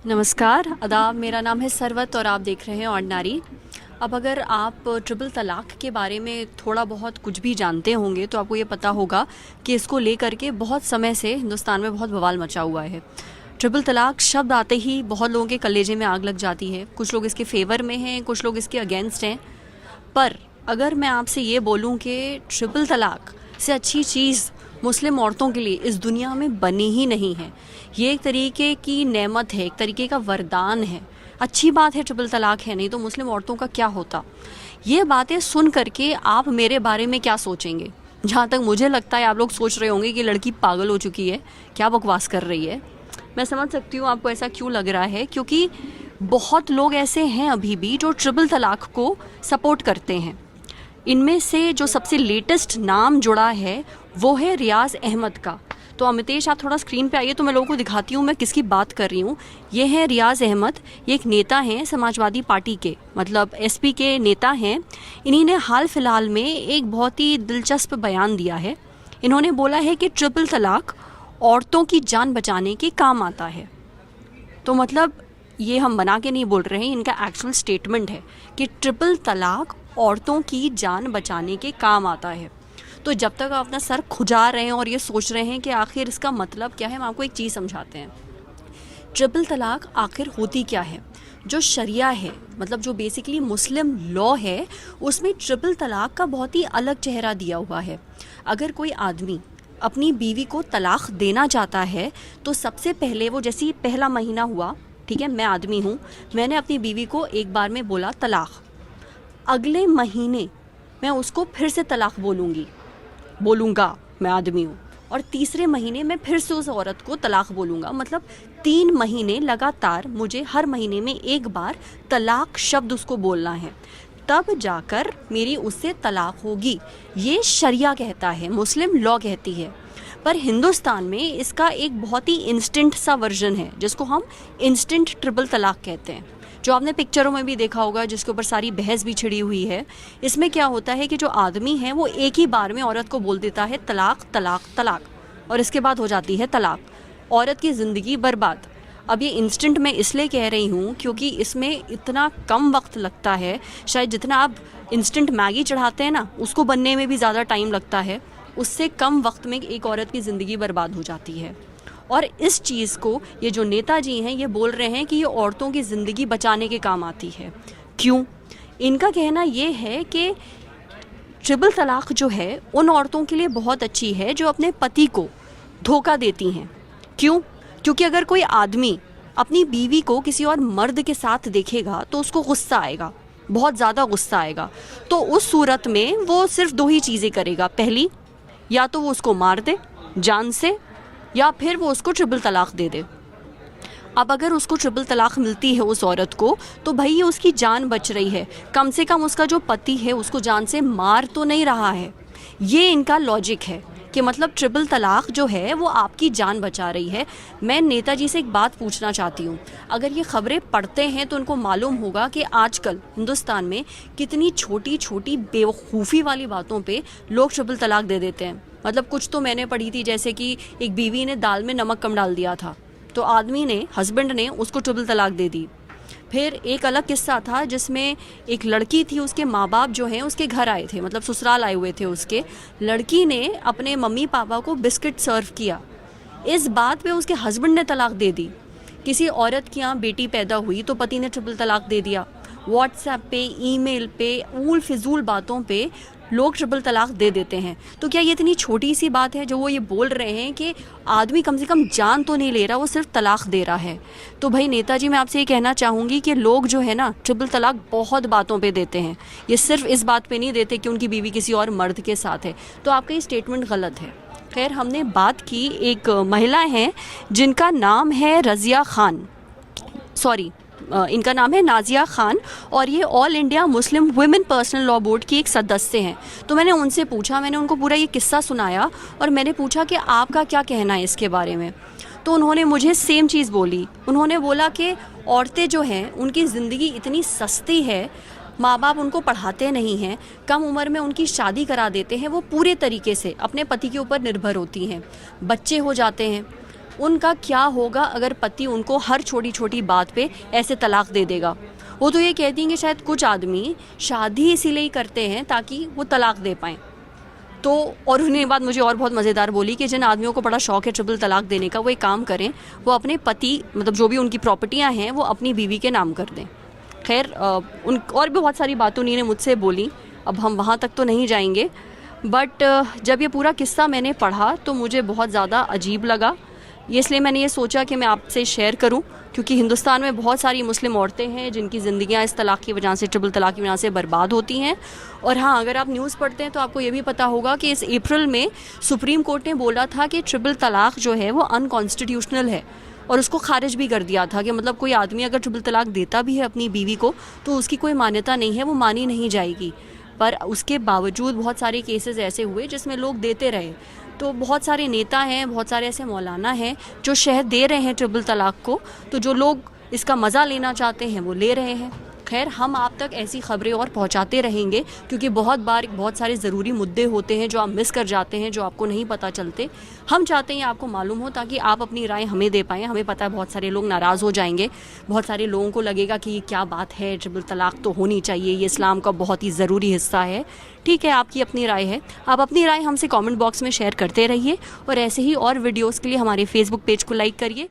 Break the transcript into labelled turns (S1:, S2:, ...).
S1: नमस्कार, आदाब। मेरा नाम है सरवत और आप देख रहे हैं ऑर्डिनरी। अब अगर आप ट्रिपल तलाक के बारे में थोड़ा बहुत कुछ भी जानते होंगे तो आपको ये पता होगा कि इसको लेकर के बहुत समय से हिंदुस्तान में बहुत बवाल मचा हुआ है। ट्रिपल तलाक शब्द आते ही बहुत लोगों के कलेजे में आग लग जाती है। कुछ लोग इसके फेवर में हैं, कुछ लोग इसके अगेंस्ट हैं। पर अगर मैं आपसे ये बोलूँ कि ट्रिपल तलाक से अच्छी चीज़ मुस्लिम औरतों के लिए इस दुनिया में बनी ही नहीं है। ये एक तरीके की नेमत है, एक तरीके का वरदान है। अच्छी बात है ट्रिपल तलाक है, नहीं तो मुस्लिम औरतों का क्या होता। ये बातें सुन करके आप मेरे बारे में क्या सोचेंगे? जहाँ तक मुझे लगता है आप लोग सोच रहे होंगे कि लड़की पागल हो चुकी है, क्या बकवास कर रही है। मैं समझ सकती हूँ आपको ऐसा क्यों लग रहा है, क्योंकि बहुत लोग ऐसे हैं अभी भी जो ट्रिपल तलाक को सपोर्ट करते हैं। इनमें से जो सबसे लेटेस्ट नाम जुड़ा है वो है रियाज अहमद का। तो अमितेश, आप थोड़ा स्क्रीन पे आइए तो मैं लोगों को दिखाती हूँ मैं किसकी बात कर रही हूँ। ये है रियाज अहमद, ये एक नेता हैं समाजवादी पार्टी के, मतलब एसपी के नेता हैं। इन्हीं ने हाल फिलहाल में एक बहुत ही दिलचस्प बयान दिया है। इन्होंने बोला है कि ट्रिपल तलाक औरतों की जान बचाने के काम आता है। तो मतलब ये हम बना के नहीं बोल रहे हैं, इनका एक्चुअल स्टेटमेंट है कि ट्रिपल तलाक औरतों की जान बचाने के काम आता है। तो जब तक आप अपना सर खुजा रहे हैं और ये सोच रहे हैं कि आखिर इसका मतलब क्या है, हम आपको एक चीज़ समझाते हैं। ट्रिपल तलाक आखिर होती क्या है? जो शरिया है, मतलब जो बेसिकली मुस्लिम लॉ है, उसमें ट्रिपल तलाक का बहुत ही अलग चेहरा दिया हुआ है। अगर कोई आदमी अपनी बीवी को तलाक देना चाहता है तो सबसे पहले वो, जैसे पहला महीना हुआ, ठीक है, मैं आदमी हूँ, मैंने अपनी बीवी को एक बार में बोला तलाक, अगले महीने मैं उसको फिर से तलाक बोलूँगा, मैं आदमी हूँ, और तीसरे महीने मैं फिर से उस औरत को तलाक बोलूँगा। मतलब 3 महीने लगातार मुझे हर महीने में एक बार तलाक शब्द उसको बोलना है, तब जाकर मेरी उससे तलाक होगी। ये शरिया कहता है, मुस्लिम लॉ कहती है। पर हिंदुस्तान में इसका एक बहुत ही इंस्टेंट सा वर्जन है जिसको हम इंस्टेंट ट्रिपल तलाक कहते हैं, जो आपने पिक्चरों में भी देखा होगा, जिसके ऊपर सारी बहस भी छिड़ी हुई है। इसमें क्या होता है कि जो आदमी है वो एक ही बार में औरत को बोल देता है तलाक तलाक तलाक, और इसके बाद हो जाती है तलाक, औरत की ज़िंदगी बर्बाद। अब ये इंस्टेंट मैं इसलिए कह रही हूँ क्योंकि इसमें इतना कम वक्त लगता है, शायद जितना आप इंस्टेंट मैगी चढ़ाते हैं ना, उसको बनने में भी ज़्यादा टाइम लगता है, उससे कम वक्त में एक औरत की ज़िंदगी बर्बाद हो जाती है। और इस चीज़ को ये जो नेताजी हैं ये बोल रहे हैं कि ये औरतों की ज़िंदगी बचाने के काम आती है। क्यों? इनका कहना ये है कि ट्रिपल तलाक जो है उन औरतों के लिए बहुत अच्छी है जो अपने पति को धोखा देती हैं। क्यों? क्योंकि अगर कोई आदमी अपनी बीवी को किसी और मर्द के साथ देखेगा तो उसको गुस्सा आएगा, बहुत ज़्यादा गुस्सा आएगा। तो उस सूरत में वो सिर्फ 2 ही चीज़ें करेगा। पहली, या तो वो उसको मार दे जान से, या फिर वो उसको ट्रिपल तलाक दे दे। अब अगर उसको ट्रिपल तलाक मिलती है उस औरत को, तो भाई ये उसकी जान बच रही है, कम से कम उसका जो पति है उसको जान से मार तो नहीं रहा है। ये इनका लॉजिक है कि मतलब ट्रिपल तलाक जो है वो आपकी जान बचा रही है। मैं नेताजी से एक बात पूछना चाहती हूँ, अगर ये खबरें पढ़ते हैं तो उनको मालूम होगा कि आजकल हिंदुस्तान में कितनी छोटी छोटी बेवकूफ़ी वाली बातों पे लोग ट्रिपल तलाक दे देते हैं। मतलब कुछ तो मैंने पढ़ी थी, जैसे कि एक बीवी ने दाल में नमक कम डाल दिया था तो आदमी ने, हस्बैंड ने उसको ट्रिपल तलाक दे दी। फिर एक अलग किस्सा था जिसमें एक लड़की थी, उसके माँ बाप जो हैं उसके घर आए थे, मतलब ससुराल आए हुए थे उसके। लड़की ने अपने मम्मी पापा को बिस्किट सर्व किया, इस बात पे उसके हस्बैंड ने तलाक दे दी। किसी औरत के यहाँ बेटी पैदा हुई तो पति ने ट्रिपल तलाक दे दिया। व्हाट्सएप पे, ईमेल पे, ऊल फिजूल बातों पे लोग ट्रिपल तलाक दे देते हैं। तो क्या ये इतनी छोटी सी बात है जो वो ये बोल रहे हैं कि आदमी कम से कम जान तो नहीं ले रहा, वो सिर्फ तलाक दे रहा है? तो भाई नेताजी, मैं आपसे ये कहना चाहूँगी कि लोग जो है ना ट्रिपल तलाक बहुत बातों पे देते हैं, ये सिर्फ इस बात पे नहीं देते कि उनकी बीवी किसी और मर्द के साथ है। तो आपका ये स्टेटमेंट गलत है। खैर, हमने बात की, एक महिला हैं जिनका नाम है रज़िया खान, सॉरी इनका नाम है नाजिया खान, और ये all India Muslim women personal law board की एक सदस्य हैं। तो मैंने उनसे पूछा, मैंने उनको पूरा ये किस्सा सुनाया और मैंने पूछा कि आपका क्या कहना है इसके बारे में। तो उन्होंने मुझे सेम चीज़ बोली। उन्होंने बोला कि औरतें जो हैं उनकी ज़िंदगी इतनी सस्ती है, माँ बाप उनको पढ़ाते नहीं हैं, कम उम्र में उनकी शादी करा देते हैं, वो पूरे तरीके से अपने पति के ऊपर निर्भर होती हैं, बच्चे हो जाते हैं, उनका क्या होगा अगर पति उनको हर छोटी छोटी बात पे ऐसे तलाक दे देगा। वो तो ये कहती हैं कि शायद कुछ आदमी शादी इसीलिए ही करते हैं ताकि वो तलाक दे पाएँ। तो और उन्हें ये बात मुझे और बहुत मज़ेदार बोली कि जिन आदमियों को बड़ा शौक है ट्रिपल तलाक देने का, वो एक काम करें, वो अपने पति मतलब जो भी उनकी प्रॉपर्टियां हैं वो अपनी बीवी के नाम कर दें। खैर उन और भी बहुत सारी बातें उन्हीं ने मुझसे बोली, अब हम वहाँ तक तो नहीं जाएंगे। बट जब ये पूरा किस्सा मैंने पढ़ा तो मुझे बहुत ज़्यादा अजीब लगा, इसलिए मैंने ये सोचा कि मैं आपसे शेयर करूं, क्योंकि हिंदुस्तान में बहुत सारी मुस्लिम औरतें हैं जिनकी ज़िंदगियां इस तलाक की वजह से, ट्रिपल तलाक की वजह से बर्बाद होती हैं। और हाँ, अगर आप न्यूज़ पढ़ते हैं तो आपको ये भी पता होगा कि इस अप्रैल में सुप्रीम कोर्ट ने बोला था कि ट्रिपल तलाक जो है वो अनकॉन्स्टिट्यूशनल है, और उसको खारिज भी कर दिया था कि मतलब कोई आदमी अगर ट्रिपल तलाक देता भी है अपनी बीवी को तो उसकी कोई मान्यता नहीं है, वो मानी नहीं जाएगी। पर उसके बावजूद बहुत सारे केसेस ऐसे हुए जिसमें लोग देते रहे। तो बहुत सारे नेता हैं, बहुत सारे ऐसे मौलाना हैं जो शहर दे रहे हैं ट्रिपल तलाक को, तो जो लोग इसका मज़ा लेना चाहते हैं वो ले रहे हैं। खैर, हम आप तक ऐसी खबरें और पहुंचाते रहेंगे, क्योंकि बहुत बार बहुत सारे ज़रूरी मुद्दे होते हैं जो आप मिस कर जाते हैं, जो आपको नहीं पता चलते। हम चाहते हैं आपको मालूम हो ताकि आप अपनी राय हमें दे पाएँ। हमें पता है बहुत सारे लोग नाराज़ हो जाएंगे, बहुत सारे लोगों को लगेगा कि ये क्या बात है, ट्रिपल तलाक तो होनी चाहिए, ये इस्लाम का बहुत ही ज़रूरी हिस्सा है। ठीक है, आपकी अपनी राय है, आप अपनी राय हमसे कमेंट बॉक्स में शेयर करते रहिए, और ऐसे ही और वीडियोज़ के लिए हमारे फेसबुक पेज को लाइक करिए।